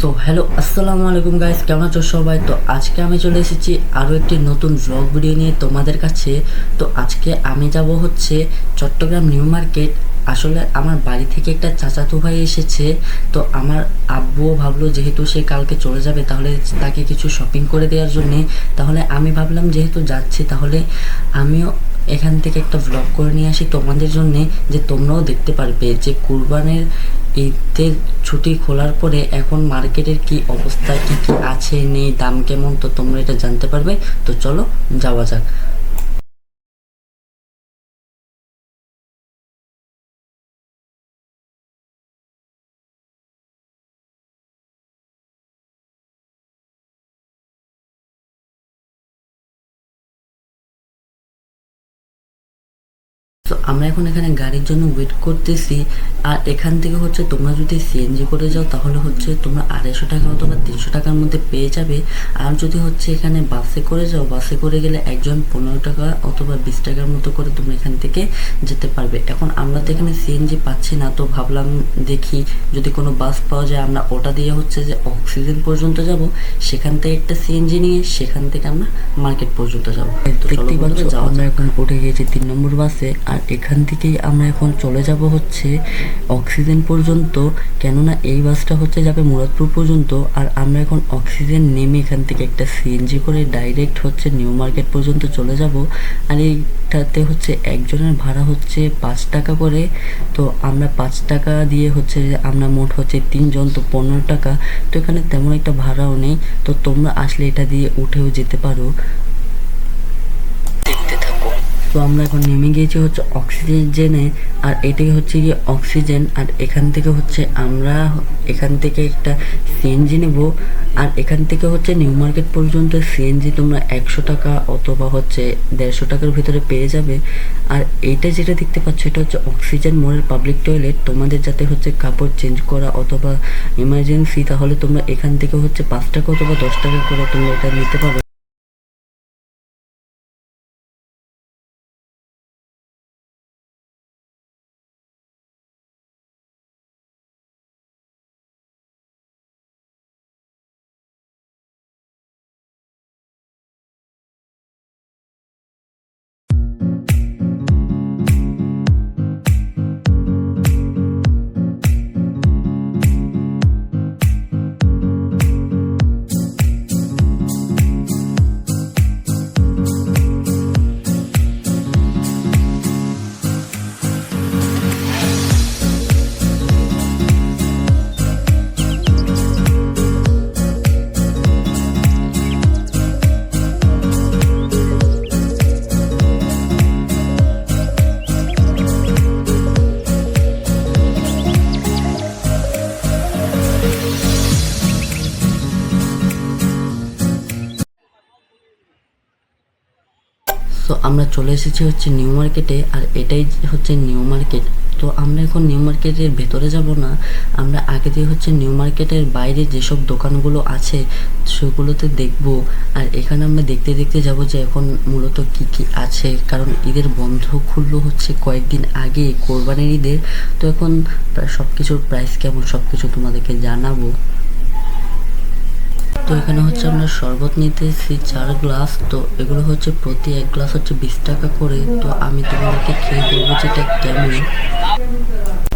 তো হ্যালো আসসালামু আলাইকুম গাইস, কেমন আছো সবাই? তো আজকে আমি চলে এসেছি আরও একটি নতুন ব্লগ ভিডিও নিয়ে তোমাদের কাছে। তো আজকে আমি যাব হচ্ছে চট্টগ্রাম নিউ মার্কেট। আসলে আমার বাড়ি থেকে একটা চাচাতো ভাই এসেছে। তো আমার আব্বুও ভাবলো যেহেতু সে কালকে চলে যাবে তাহলে তাকে কিছু শপিং করে দেওয়ার জন্যে। তাহলে আমি ভাবলাম যেহেতু যাচ্ছি তাহলে আমিও এখান থেকে একটা ব্লগ করে নিয়ে আসি তোমাদের জন্যে, যে তোমরাও দেখতে পারবে যে কুরবানের ঈদের ছুটি খোলার পরে এখন মার্কেটের কি অবস্থা, কি কি আছে নেই, দাম কেমন, তো তোমরা এটা জানতে পারবে। তো চলো যাওয়া যাক। তো আমরা এখন এখানে গাড়ির জন্য ওয়েট করতেছি। আর এখান থেকে হচ্ছে তোমরা যদি সিএনজি করে যাও তাহলে হচ্ছে তোমরা 250 টাকা অথবা 300 টাকার মধ্যে পেয়ে যাবে। আর যদি হচ্ছে এখানে বাসে করে যাও, বাসে করে গেলে একজন 15 টাকা অথবা 20 টাকার মতো করে তোমরা এখান থেকে যেতে পারবে। এখন আমরা তো এখানে সিএনজি পাচ্ছি না, তো ভাবলাম দেখি যদি কোনো বাস পাওয়া যায় আমরা ওটা দিয়ে হচ্ছে যে অক্সিজেন পর্যন্ত যাব, সেখান থেকে একটা সিএনজি নিয়ে সেখান থেকে আমরা মার্কেট পর্যন্ত যাবো। তো দেখতেই পাচ্ছ আমরা এখন উঠে গিয়েছি 3 নম্বর বাসে। আর এখান থেকেই আমরা এখন চলে যাব হচ্ছে অক্সিজেন পর্যন্ত, কেননা এই বাসটা হচ্ছে যাবে মুরাদপুর পর্যন্ত। আর আমরা এখন অক্সিজেন নেমে এখান থেকে একটা সিএনজি করে ডাইরেক্ট হচ্ছে নিউ মার্কেট পর্যন্ত চলে যাব। আর এইটাতে হচ্ছে একজনের ভাড়া হচ্ছে 5 টাকা করে। তো আমরা 5 টাকা দিয়ে হচ্ছে আমরা মোট হচ্ছে 3 জন, তো 15 টাকা। তো এখানে তেমন একটা ভাড়াও নেই, তো তোমরা আসলে এটা দিয়ে উঠেও যেতে পারো। তো আমরা এখন নেমে গিয়েছি হচ্ছে অক্সিজেনে। আর এটাই হচ্ছে গিয়ে অক্সিজেন। আর এখান থেকে হচ্ছে আমরা এখান থেকে একটা সিএনজি নেব। আর এখান থেকে হচ্ছে নিউ মার্কেট পর্যন্ত সিএনজি তোমরা 100 টাকা অথবা হচ্ছে 150 টাকার ভিতরে পেয়ে যাবে। আর এইটা যেটা দেখতে পাচ্ছ এটা হচ্ছে অক্সিজেন মোড়ের পাবলিক টয়লেট। তোমাদের যাতে হচ্ছে কাপড় চেঞ্জ করা অথবা ইমার্জেন্সি, তাহলে তোমরা এখান থেকে হচ্ছে 5 টাকা অথবা 10 টাকা করে তোমরা এটা নিতে পারো। তো আমরা চলে এসেছি হচ্ছে নিউ মার্কেটে। আর এটাই হচ্ছে নিউ মার্কেট। তো আমরা এখন নিউ মার্কেটের ভেতরে যাব না, আমরা আগে দিয়ে হচ্ছে নিউ মার্কেটের বাইরে যেসব দোকানগুলো আছে সেগুলোতে দেখব। আর এখানে আমরা দেখতে দেখতে যাব যে এখন মূলত কি কি আছে, কারণ ঈদের বন্ধ খুললো হচ্ছে কয়েকদিন আগে, কোরবানির ঈদের। তো এখন প্রায় সব কিছুর প্রাইস কেমন সব কিছু তোমাদেরকে জানাবো। তো এখানে হচ্ছে আমরা শরবত নিতেছি 4 গ্লাস। তো এগুলো হচ্ছে প্রতি 1 গ্লাস হচ্ছে 20 টাকা করে। তো আমি তোমাদেরকে খেয়ে বলবো যে এটা কেমন।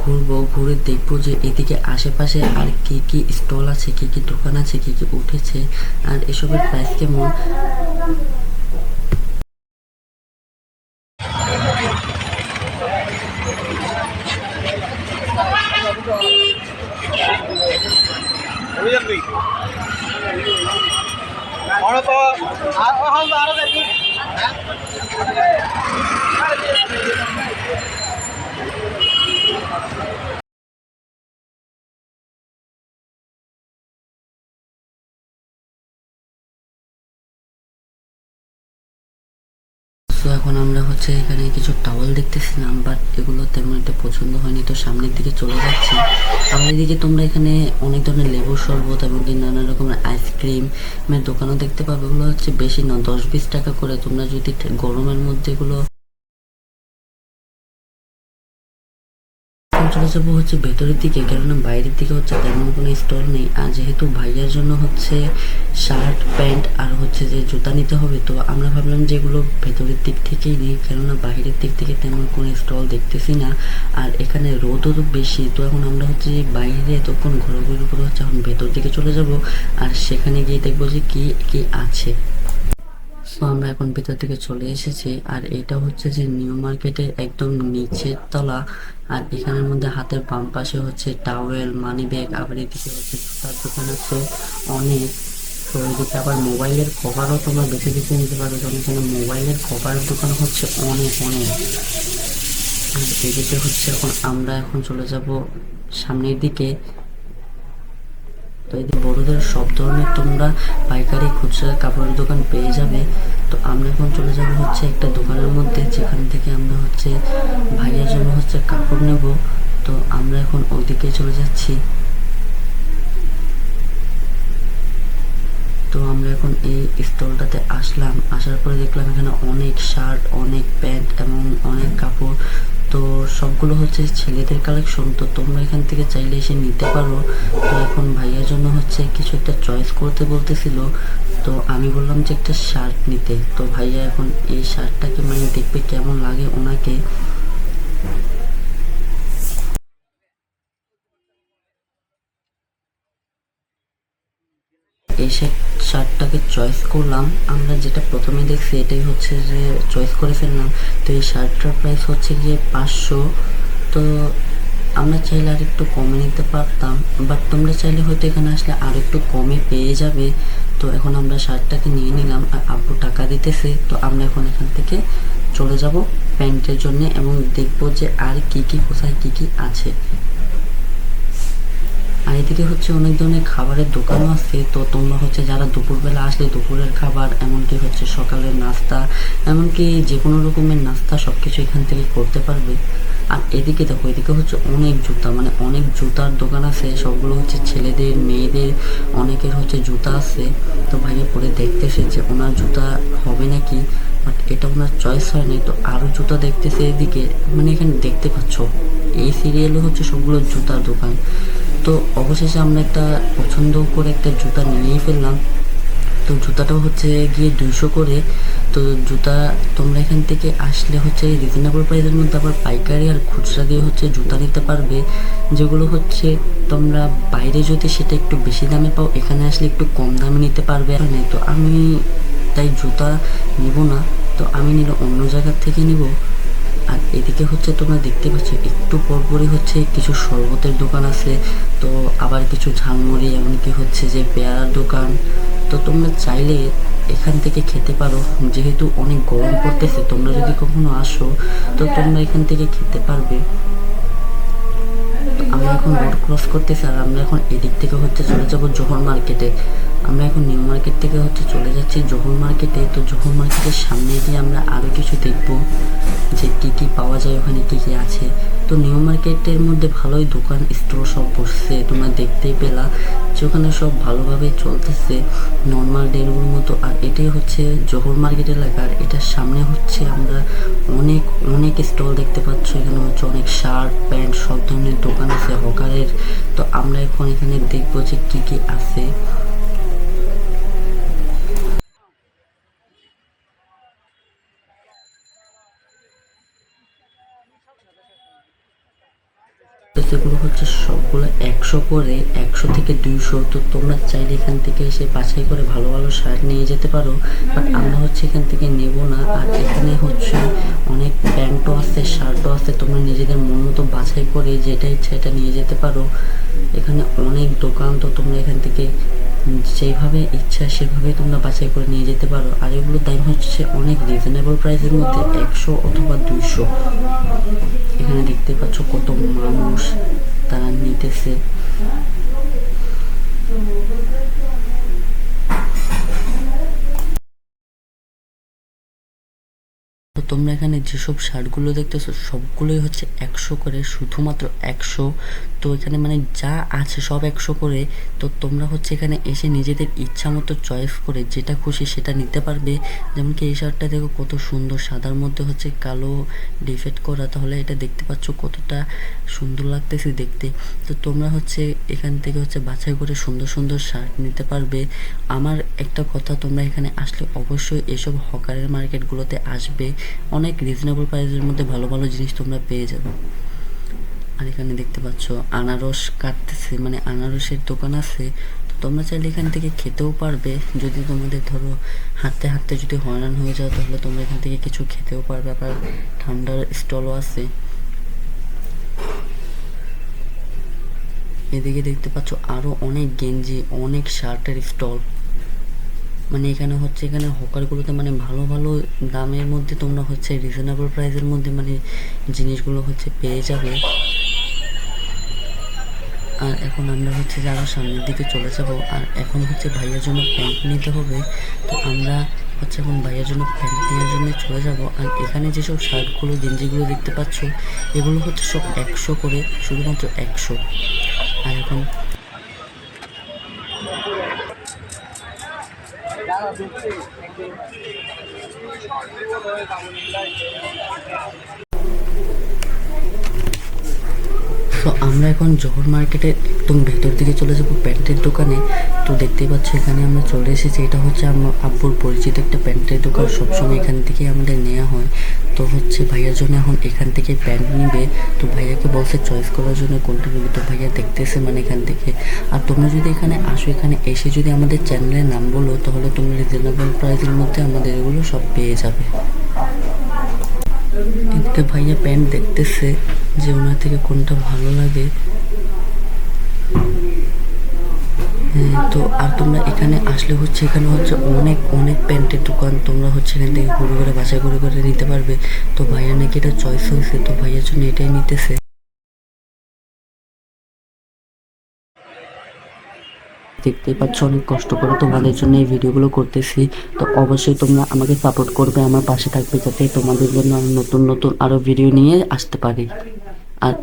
ঘুরবো, ঘুরে দেখবো যে এদিকে আশেপাশে আর কি কি স্টল আছে, কি কি দোকান আছে, কি কি উঠেছে, আর এসবের প্রাইস কেমন। তো এখন আমরা হচ্ছে এখানে কিছু টাওয়াল দেখতেছিলাম, বাট এগুলো তেমন একটা পছন্দ হয়নি, তো সামনের দিকে চলে যাচ্ছি। আবার এদিকে তোমরা এখানে অনেক ধরনের লেবুর শরবত এমনকি নানা রকমের আইসক্রিমের দোকানও দেখতে পাবে। এগুলো হচ্ছে বেশি না, 10-20 টাকা করে। তোমরা যদি গরমের মধ্যে এগুলো এখন চলে যাবো হচ্ছে ভেতরের দিকে, কেননা বাইরের দিকে হচ্ছে তেমন কোনো স্টল নেই। আর যেহেতু ভাইয়ার জন্য হচ্ছে শার্ট প্যান্ট আর হচ্ছে যে জুতা নিতে হবে, তো আমরা ভাবলাম যে এগুলো ভেতরের দিক থেকেই নিই, কেননা বাইরের দিক থেকে তেমন কোনো স্টল দেখতেছি না। আর এখানে রোদও তো বেশি, তো এখন আমরা হচ্ছে যে বাইরে এতক্ষণ ঘোরাঘুরির উপরে হচ্ছে এখন ভেতর দিকে চলে যাব, আর সেখানে গিয়ে দেখবো যে কি কি আছে। সো আমরা এখন ভিতর দিকে চলে এসেছি, আর এটা হচ্ছে যে নিউ মার্কেটের একদম নিচের তলা। আর এখানের মধ্যে হাতের বাম পাশে হচ্ছে টাওয়েল, মানি ব্যাগ, আবার এদিকে হচ্ছে জুতার দোকান আছে অনেক। তো এদিকে আবার মোবাইলের কভারও তোমরা বেছে বেছে নিতে পারো, কারণ এখানে মোবাইলের কভারের দোকান হচ্ছে অনেক অনেক। আর এদিকে হচ্ছে আমরা এখন চলে যাব সামনের দিকে। তো এই যে বড়দের সব ধরনের তোমরা পাইকারি খুচরা কাপড়ের দোকান পেয়ে যাবে। তো আমরা এখন চলে যাব হচ্ছে একটা দোকানের মধ্যে, যেখান থেকে আমরা হচ্ছে ভাইয়ের জন্য হচ্ছে কাপড় নেব। তো আমরা এখন ওইদিকে চলে যাচ্ছি। তো আমরা এখন এই স্টলটাতে আসলাম, আসার পরে দেখলাম এখানে অনেক শার্ট, অনেক প্যান্ট এবং অনেক কাপড়। তো সবগুলো হচ্ছে ছেলেদের কালেকশন, তো তোমরা এখান থেকে চাইলে এসে নিতে পারো। তো এখন ভাইয়ার জন্য হচ্ছে কিছু একটা চয়েস করতে বলতেছিল, তো আমি বললাম যে একটা শার্ট নিতে। তো ভাইয়া এখন এই শার্টটাকে মানে দেখবে কেমন লাগে ওনাকে। এই শার্টটাকে চয়েস করলাম। আমরা যেটা প্রথমে দেখছি এটাই হচ্ছে যে চয়েস করে ফেললাম। তো এই শার্টটার প্রাইস হচ্ছে গিয়ে 500। তো আমরা চাইলে আর একটু কমে নিতে পারতাম, বাট তোমরা চাইলে হয়তো এখানে আসলে আর একটু কমে পেয়ে যাবে। তো এখন আমরা শার্টটাকে নিয়ে নিলাম, আর আব্বু টাকা দিতেছে। তো আমরা এখন এখান থেকে চলে যাব প্যান্টের জন্য, এবং দেখবো যে আর কি কি কোথায় কি কি আছে। আর এদিকে হচ্ছে অনেক ধরনের খাবারের দোকানও আছে। তো তোমরা হচ্ছে যারা দুপুরবেলা আসলে দুপুরের খাবার, এমনকি হচ্ছে সকালের নাস্তা, এমনকি যে কোনো রকমের নাস্তা সব কিছু এখান থেকে করতে পারবে। আর এদিকে দেখো, এদিকে হচ্ছে অনেক জুতা, মানে অনেক জুতার দোকান আছে। সবগুলো হচ্ছে ছেলেদের, মেয়েদের, অনেকের হচ্ছে জুতা আছে। তো ভাইয়া পরে দেখতেছে যে ওনার জুতা হবে নাকি, বাট এটা ওনার চয়েস হয়নি। তো আরও জুতা দেখতেছে এদিকে, মানে এখানে দেখতে পাচ্ছ এই সিরিয়ালে হচ্ছে সবগুলো জুতার দোকান। তো অবশেষে আমরা একটা পছন্দ করে একটা জুতা নিয়েই ফেললাম। তো জুতাটাও হচ্ছে গিয়ে 200 করে। তো জুতা তোমরা এখান থেকে আসলে হচ্ছে রিজনেবল প্রাইসের মধ্যে আবার পাইকারি আর খুচরা দিয়ে হচ্ছে জুতা নিতে পারবে, যেগুলো হচ্ছে তোমরা বাইরে যদি সেটা একটু বেশি দামে পাও, এখানে আসলে একটু কম দামে নিতে পারবে। আর নেই তো আমি তাই জুতা নিব না, তো আমি নিলে অন্য জায়গার থেকে নিব। আর এদিকে হচ্ছে তোমরা দেখতে পাচ্ছ একটু পরপরই হচ্ছে কিছু শরবতের দোকান আছে, তো আবার কিছু ঝালমুড়ি, এমনকি হচ্ছে যে পেয়ারার দোকান। তো তোমরা চাইলে এখান থেকে খেতে পারো, যেহেতু অনেক গরম পড়তেছে, তোমরা যদি কখনো আসো তো তোমরা এখান থেকে খেতে পারবে। তো আমরা এখন রোড ক্রস করতেছি, আর আমরা এখন এদিক থেকে হচ্ছে চলে যাব জোহর মার্কেটে। আমরা এখন নিউ মার্কেট থেকে হচ্ছে চলে যাচ্ছি জোহর মার্কেটে। তো জোহর মার্কেটের সামনে গিয়ে আমরা আরও কিছু দেখব যে কী কী পাওয়া যায়, ওখানে কী কী আছে। তো নিউ মার্কেটের মধ্যে ভালোই দোকান স্টোর সব বসছে, তোমরা দেখতেই পেলা যে ওখানে সব ভালোভাবে চলতেছে নর্মাল ডেলির মতো। আর এটাই হচ্ছে জোহর মার্কেট এলাকা, আর এটার সামনে হচ্ছে আমরা অনেক অনেক স্টল দেখতে পাচ্ছ। এখানে হচ্ছে অনেক শার্ট প্যান্ট সব ধরনের দোকান আছে হকারের। তো আমরা এখন এখানে দেখবো যে কী কী আছে। তো সেগুলো হচ্ছে সবগুলো 100 করে, 100 থেকে 200। তো তোমরা চাইলে এখান থেকে এসে বাছাই করে ভালো ভালো শার্ট নিয়ে যেতে পারো, বাট আমরা হচ্ছে এখান থেকে নেব না। আর এখানে হচ্ছে অনেক প্যান্টও আছে, শার্টও আছে, তোমরা নিজেদের মন মতো বাছাই করে যেটা ইচ্ছা এটা নিয়ে যেতে পারো। এখানে অনেক দোকান, তো তোমরা এখান থেকে যেভাবে ইচ্ছা সেভাবে তোমরা বাছাই করে নিয়ে যেতে পারো। আর এগুলোর দাম হচ্ছে অনেক রিজনেবল প্রাইসের মধ্যে, 100 অথবা 200। এখানে দেখতে পাচ্ছ কত মানুষ তারা নিতেছে। তো তোমরা এখানে যেসব শার্টগুলো দেখতেছো সবগুলোই হচ্ছে 100 করে, শুধুমাত্র 100। তো এখানে মানে যা আছে সব 100 করে। তো তোমরা হচ্ছে এখানে এসে নিজেদের ইচ্ছা মতো চয়েস করে যেটা খুশি সেটা নিতে পারবে। যেমন কি এই শার্টটা দেখো কত সুন্দর, সাদার মধ্যে হচ্ছে কালো ডিফেক্ট করা, তাহলে এটা দেখতে পাচ্ছ কতটা সুন্দর লাগতেছে দেখতে। তো তোমরা হচ্ছে এখান থেকে হচ্ছে বাছাই করে সুন্দর সুন্দর শার্ট নিতে পারবে। আমার একটা কথা, তোমরা এখানে আসলে অবশ্যই এসব হকারের মার্কেটগুলোতে আসবে, অনেক রিজনেবল প্রাইসের মধ্যে ভালো ভালো জিনিস তোমরা পেয়ে যাবে। আর এখানে দেখতে পাচ্ছ আনারস কাটতেছে, মানে আনারসের দোকান আছে। তো তোমরা চাইলে এখান থেকে খেতেও পারবে, যদি তোমাদের ধরো হাঁটতে হাঁটতে যদি হয়রান হয়ে যাও তাহলে তোমরা এখান থেকে কিছু খেতেও পারবে। আবার ঠান্ডার স্টলও আছে। এদিকে দেখতে পাচ্ছ আরো অনেক গেঞ্জি, অনেক শার্টের স্টল। মানে এখানে হচ্ছে এখানে হকারগুলোতে মানে ভালো ভালো দামের মধ্যে তোমরা হচ্ছে রিজনেবল প্রাইসের মধ্যে মানে জিনিসগুলো হচ্ছে পেয়ে যাবে। আর এখন আমরা হচ্ছে যে আরও সামনের দিকে চলে যাব। আর এখন হচ্ছে ভাইয়ার জন্য প্যান্ট নিতে হবে। তো আমরা হচ্ছে এখন ভাইয়ার জন্য প্যান্ট নেওয়ার জন্য চলে যাব। আর এখানে যেসব শার্টগুলো গেঞ্জিগুলো দেখতে পাচ্ছ এগুলো হচ্ছে সব 100 করে, শুধুমাত্র 100। আর এখন তো আমরা এখন জহর মার্কেটের একদম ভেতর দিকে চলে যাবো প্যান্টের দোকানে। তো দেখতেই পাচ্ছ এখানে আমরা চলে এসেছি। এটা হচ্ছে আমার আব্বুর পরিচিত একটা প্যান্টের দোকান, সবসময় এখান থেকে আমাদের নেওয়া হয়। তো হচ্ছে ভাইয়ার জন্য এখন এখান থেকে প্যান্ট নিবে। তো ভাইয়াকে বলছে চয়েস করার জন্য কোনটা নেবে। তো ভাইয়া দেখতেছে মানে এখান থেকে। আর তোমরা যদি এখানে আসো, এখানে এসে যদি আমাদের চ্যানেলের নাম বলো তাহলে তোমরা রিজনেবল প্রাইসের মধ্যে আমাদের এগুলো সব পেয়ে যাবে। এদিকে ভাইয়া প্যান্ট দেখতেছে যে ওনার থেকে কোনটা ভালো লাগে। হ্যাঁ, তো আর তোমরা এখানে আসলে হচ্ছে এখানে হচ্ছে অনেক অনেক প্যান্টের দোকান, তোমরা হচ্ছে এখান থেকে ঘুরে ঘুরে বাছাই করে করে নিতে পারবে। তো ভাইয়া নাকি এটা চয়েস হয়েছে, তো ভাইয়ার জন্য এটাই নিতেছে। দেখতেই পাচ্ছ অনেক কষ্ট করে তোমাদের জন্য এই ভিডিওগুলো করতেছি। তো অবশ্যই তোমরা আমাকে সাপোর্ট করবে, আমার পাশে থাকবে, যাতে তোমাদের জন্য আমি নতুন নতুন আরো ভিডিও নিয়ে আসতে পারি। আর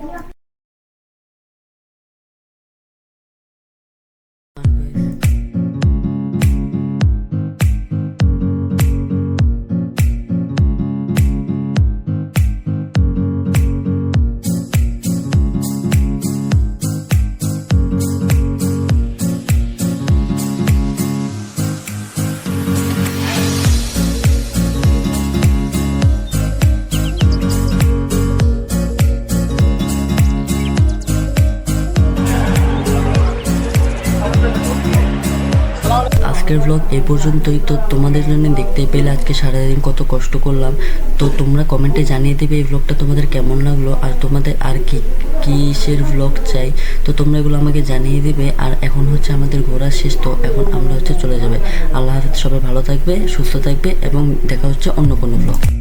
আজকের ব্লগ এই পর্যন্তই। তো তোমাদের জন্য দেখতে পেলে আজকে সারাদিন কত কষ্ট করলাম। তো তোমরা কমেন্টে জানিয়ে দেবে এই ব্লগটা তোমাদের কেমন লাগলো, আর তোমাদের আর কি কিসের ব্লগ চাই। তো তোমরা এগুলো আমাকে জানিয়ে দেবে। আর এখন হচ্ছে আমাদের ঘোরা শেষ, তো এখন আমরা হচ্ছে চলে যাবে। আল্লাহ হাফেজ, সবাই ভালো থাকবে, সুস্থ থাকবে, এবং দেখা হচ্ছে অন্য কোনো ব্লগ।